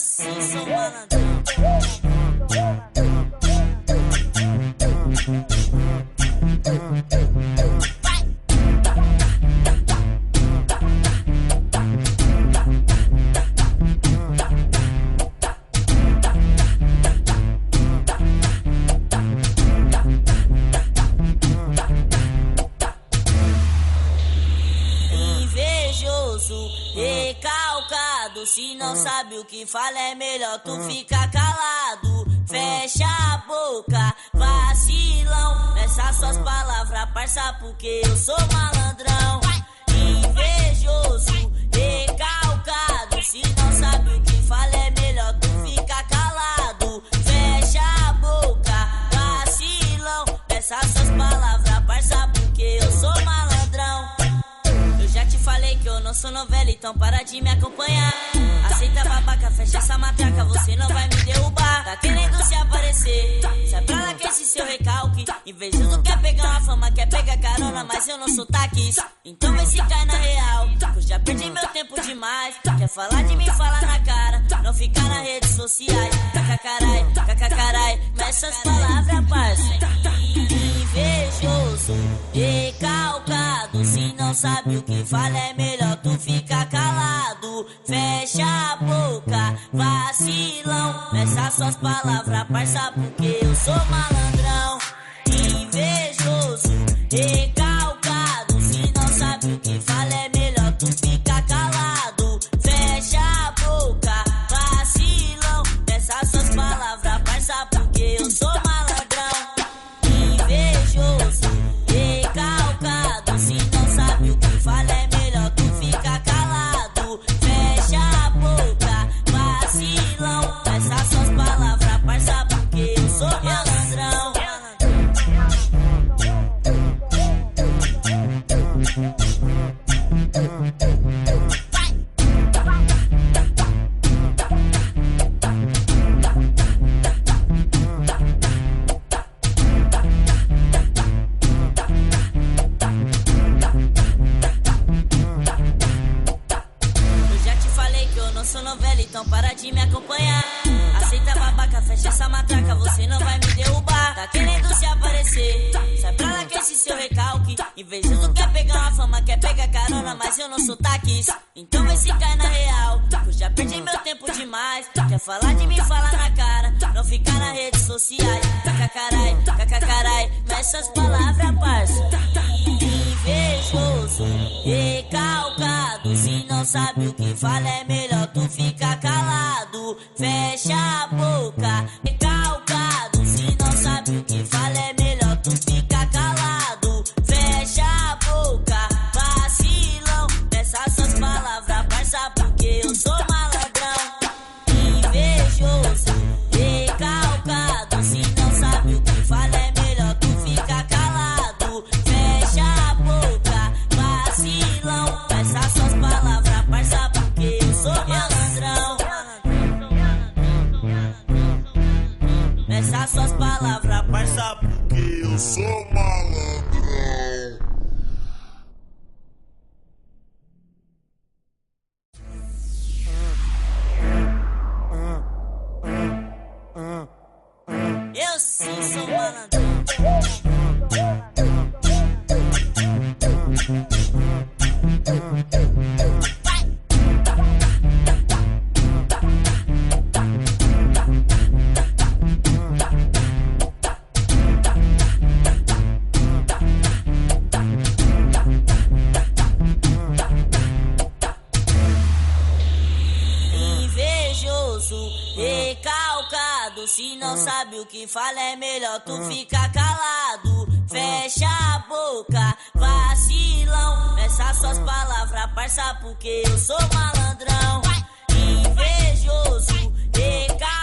sim sou malandrão. Invejoso, recalcado, se não sabe o que fala é melhor tu ficar calado. Fecha a boca, vacilão, nessas suas palavras, parça, porque eu sou malandrão. Invejoso, recalcado, se não sabe o que fala é melhor tu ficar calado. Fecha a boca, vacilão, nessas suas palavras, parça, porque eu sou malandrão. Eu já te falei que eu não sou novela, então para de me acompanhar. Aceita babaca, fecha essa matraca, você não vai me derrubar. Tá querendo se aparecer, sai pra lá que esse seu recalque. Invejoso quer pegar uma fama, quer pegar carona, mas eu não sou taquis. Então vê se cai na real, eu já perdi meu tempo demais. Quer falar de mim, fala na cara, não ficar nas redes sociais. Cacacarai, mas essas palavras, parça. Invejoso, recalcado, se não sabe o que fala é melhor tu ficar calado. Fecha a boca, vacilão, nessas suas palavras, parça, porque eu sou malandrão. Invejoso, recalcado, se não sabe o que fala é melhor tu ficar calado. Fecha a boca, vacilão, nessas suas palavras, parça, porque eu sou malandrão. Invejoso, recalcado, se não sabe o que fala é melhor tu ficar calado. Fecha a boca, vacilão, nessas suas palavras, parça, porque eu sou malandrão. Eu já te falei que eu não sou novela, então para de me acompanhar. Aceita babaca, fecha essa matraca, você não vai me derrubar. Tá querendo se aparecer, sai pra lá que esse seu recalque. Invejoso quer pegar uma fama, quer pegar carona, mas eu não sou taquis. Então vê se cai na real, eu já perdi meu tempo demais. Quer falar de mim, fala na cara, não ficar nas redes sociais. Cacacarai, mas essas palavras, parça. Invejoso, recalcado, se não sabe o que fala é melhor tu ficar calado. Fecha a boca, recalcado, se não sabe o que fala é melhor tu ficar calado. Fecha a boca, vacilão, nessas suas palavras, parça, porque eu sou malandrão. Invejoso, recalcado, se não sabe o que fala é melhor tu ficar calado. Fecha a boca, vacilão, nessas suas palavras, parça, porque eu sou malandrão. Nessas suas palavras, parça, porque eu sou malandrão. Eu sim sou malandrão. Invejoso, recalcado, se não sabe o que fala é melhor tu ficar calado. Fecha a boca, vacilão, nessas suas palavras, parça, porque eu sou malandrão. Invejoso, recalcado.